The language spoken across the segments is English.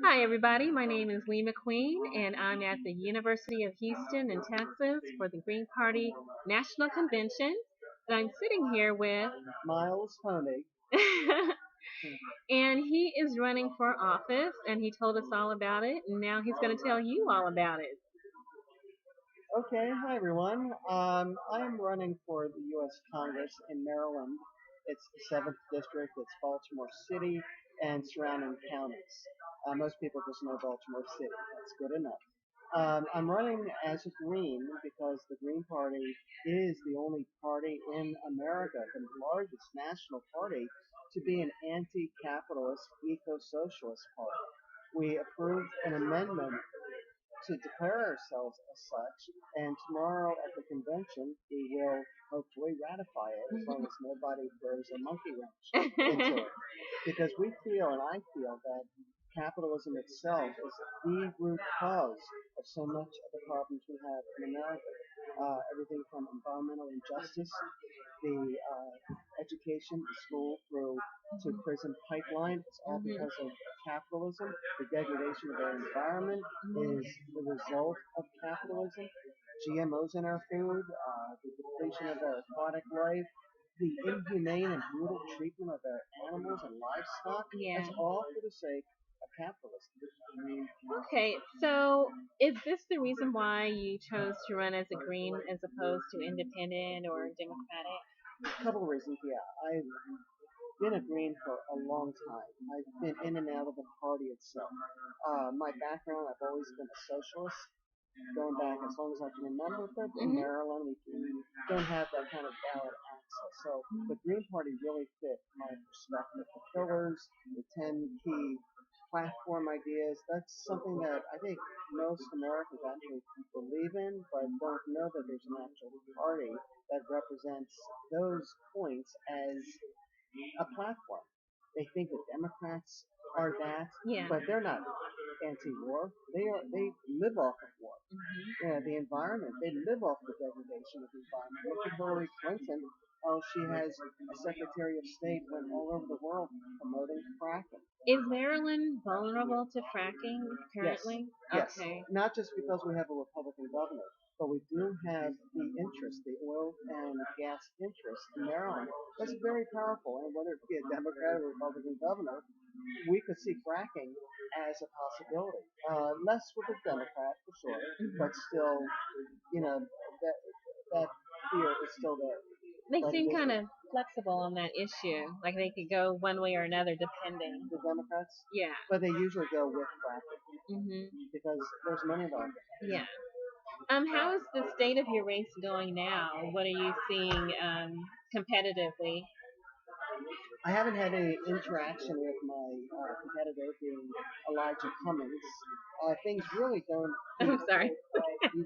Hi, everybody. My name is Lee McQueen, and I'm at the University of Houston in Texas for the Green Party National Convention. And I'm sitting here with, Miles Hoenig. and he is running for office, and he told us all about it, and now he's going to tell you all about it. Okay, hi everyone. I'm running for the U.S. Congress in Maryland. It's the 7th district. It's Baltimore City and surrounding counties. Most people just know Baltimore City. That's good enough. I'm running as a Green because the Green Party is the only party in America, the largest national party, to be an anti-capitalist, eco-socialist party. We approved an amendment to declare ourselves as such, and tomorrow at the convention we will hopefully ratify it as long as nobody throws a monkey wrench into it. Because we feel, and I feel, that capitalism itself is the root cause of so much of the problems we have in America. Everything from environmental injustice, the education, school through to prison pipeline. It's all because of capitalism. The degradation of our environment is the result of capitalism. GMOs in our food, the depletion of our aquatic life, the inhumane and brutal treatment of our animals and livestock. Yeah. That's all for the sake of capitalism. Okay, so is this the reason why you chose to run as a Green as opposed to independent or Democratic? A couple of reasons, yeah. I've been a Green for a long time. I've been in and out of the party itself. My background, I've always been a socialist, going back as long as I can remember. But in Maryland, we don't have that kind of ballot access. So the Green Party really fit my perspective. The pillars, the 10 key platform ideas, that's something that I think most Americans actually believe in, but don't know that there's an actual party that represents those points as a platform. They think the Democrats are that, Yeah. but they're not anti-war. They live off of war. Yeah, the environment. They live off the degradation of the environment. Look at Hillary Clinton. Oh, she has a Secretary of State went all over the world promoting fracking. Is Maryland vulnerable to fracking Yes, currently? yes. Okay. Not just because we have a Republican governor, but we do have the interest, the oil and gas interest in Maryland. That's very powerful. And whether it be a Democrat or Republican governor, we could see fracking as a possibility. Less with the Democrat for sure, but still, that fear is still there. They But seem kind of flexible on that issue. Like they could go one way or another depending. the Democrats, Yeah. but they usually go with fracking Mhm. because there's money involved. Yeah. How is the state of your race going now? What are you seeing competitively? I haven't had any interaction with my competitor, being Elijah Cummings. Things really don't. I'm sorry.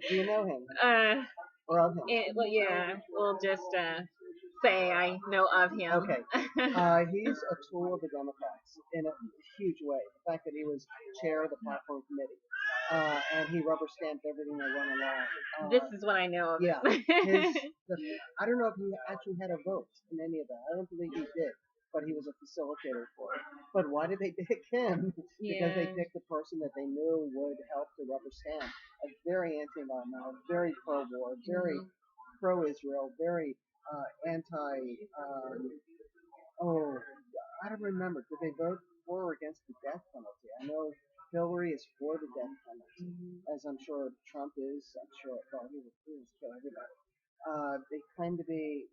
Do you know him Uh, or of him? well, yeah. We'll just say I know of him. Okay. He's a tool of the Democrats in a huge way. The fact that he was chair of the platform committee, and he rubber stamped everything they went along. This is what I know of. Yeah. I don't know if he actually had a vote in any of that. I don't believe he did, but he was a facilitator for it. But why did they pick him? Because they Yeah. picked the person that they knew would help to rubber stamp. A very anti-environmental, very pro-war, very pro-Israel, very anti. Oh, I don't remember. Did they vote for or against the death penalty? I know Hillary is for the death penalty, as I'm sure Trump is. I'm sure, well, he was kill everybody. They claim to be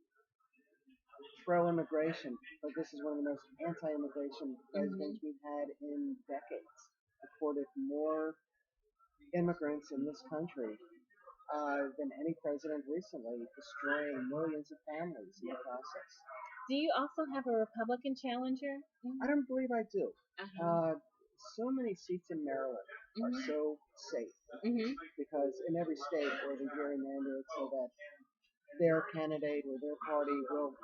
pro-immigration, but this is one of the most anti-immigration presidents we've had in decades. Deported more immigrants in this country than any president recently, destroying millions of families in the process. Do you also have a Republican challenger? I don't believe I do. Uh-huh. So many seats in Maryland are so safe because in every state where the gerrymandered so that their candidate or their party will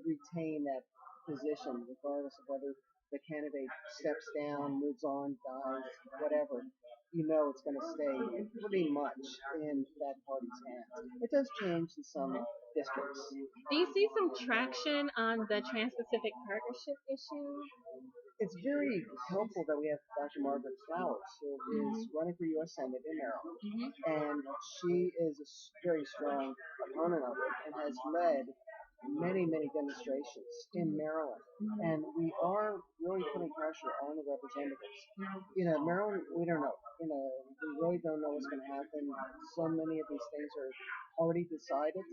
retain that position regardless of whether the candidate steps down, moves on, dies, whatever. You know it's going to stay pretty much in that party's hands. It does change in some districts. Do you see some traction on the Trans-Pacific Partnership issue? it's very helpful that we have Dr. Margaret Flowers, who is running for U.S. Senate in Maryland, and she is a very strong opponent of it and has led many demonstrations in Maryland. And we are really putting pressure on the representatives. Maryland, we don't know. We really don't know what's going to happen. So many of these things are already decided,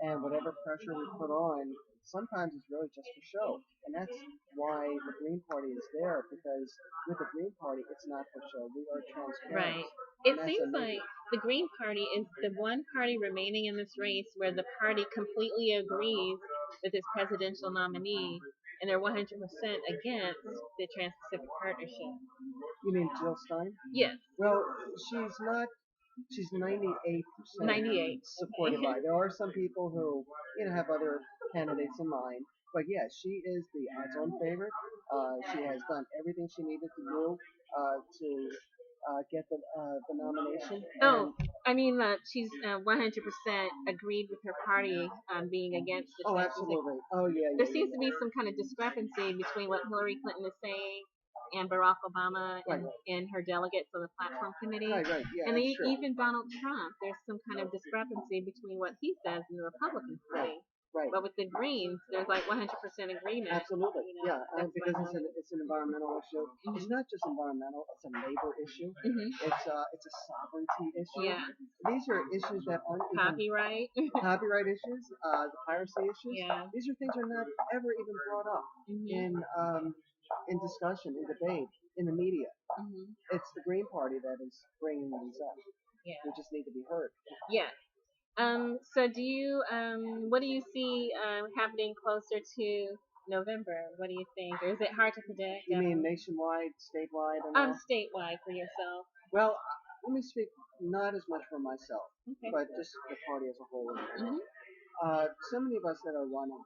and whatever pressure we put on, sometimes it's really just for show. And that's why the Green Party is there, because with the Green Party, it's not for show. We are transparent. Right. It seems like the Green Party is the one party remaining in this race where the party completely agrees with its presidential nominee, and they're 100% against the Trans-Pacific Partnership. You mean Jill Stein? Yes. Well, she's not. She's 98% supported by. There are some people who have other candidates in mind, but yeah, she is the odds-on favorite. She has done everything she needed to do to get the nomination. I mean that she's 100% agreed with her party being against the. Oh, absolutely. Oh, yeah. There seems to be some kind of discrepancy between what Hillary Clinton is saying and Barack Obama and her delegates on the platform committee. Right. Yeah, and even Donald Trump, there's some kind of discrepancy between what he says and the Republican Party. Right. But with the Greens, there's like 100% agreement. Absolutely. Yeah, because it's an environmental issue. It's not just environmental; it's a labor issue. It's a sovereignty issue. Yeah. These are issues that aren't copyright issues, the piracy issues. Yeah. These are things that are not ever even brought up in discussion, in debate, in the media. It's the Green Party that is bringing these up. Yeah. We just need to be heard. Yeah. So do you, what do you see happening closer to November? What do you think? Or is it hard to predict? You mean nationwide, statewide? Statewide for yourself. Well, let me speak not as much for myself, but just the party as a whole. So many of us that are running,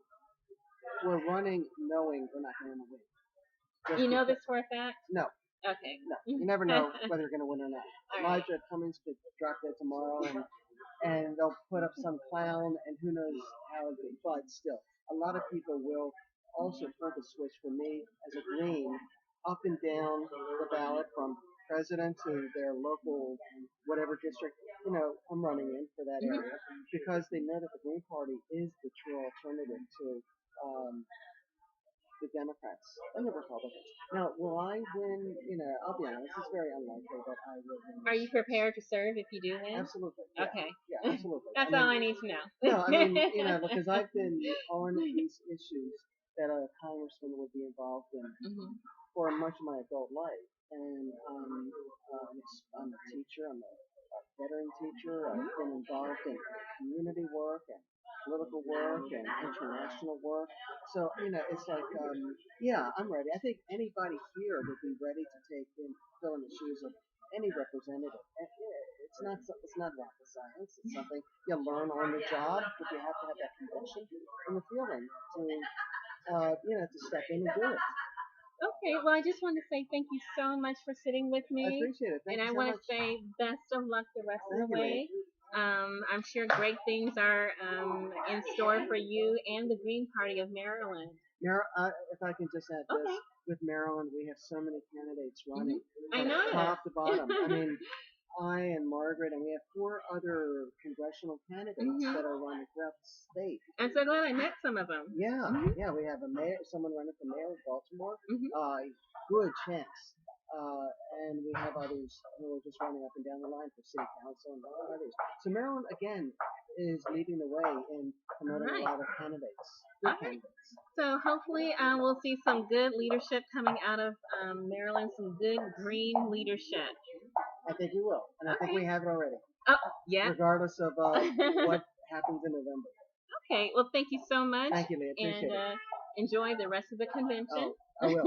we're running knowing we're not going to win. You know this for a fact? No. Okay. No. You never know whether you're going to win or not. Elijah Cummings could drop dead tomorrow, and they'll put up some clown, and who knows how it goes. But still, a lot of people will also pull the switch for me as a Green up and down the ballot from president to their local whatever district I'm running in for that area, because they know that the Green Party is the true alternative to the Democrats and the Republicans. Now, will I win? I'll be honest, it's very unlikely that I will win. Are you prepared to serve if you do win? Absolutely. Yeah. Okay. Yeah, absolutely. That's all I need to know. No, because I've been on these issues that a congressman would be involved in for much of my adult life. And I'm a teacher. I'm a veteran teacher. I've been involved in community work and political work and international work. So, it's like, I'm ready. I think anybody here would be ready to fill in the shoes of any representative. And it's not rocket science. It's something you learn on the job, but you have to have that conviction and the feeling to step in and do it. Okay, well, I just want to say thank you so much for sitting with me. I appreciate it. Thank you so much. And I want to say best of luck the rest of the way. I'm sure great things are in store for you and the Green Party of Maryland. If I can just add this, with Maryland, we have so many candidates running. I know. Top to bottom. I mean, I and Margaret, and we have 4 other congressional candidates that are running throughout the state. I'm so glad I met some of them. Yeah, we have someone running for mayor of Baltimore. Good chance. And we have others who are just running up and down the line for city council and others. So Maryland, again, is leading the way in promoting a lot of candidates. Good candidates. So hopefully we'll see some good leadership coming out of Maryland, some good green leadership. I think we will, and I think we have it already. Oh, yeah. Regardless of what happens in November. Okay, well, thank you so much. Thank you, Leah. Appreciate it. And enjoy the rest of the convention. Oh, I will.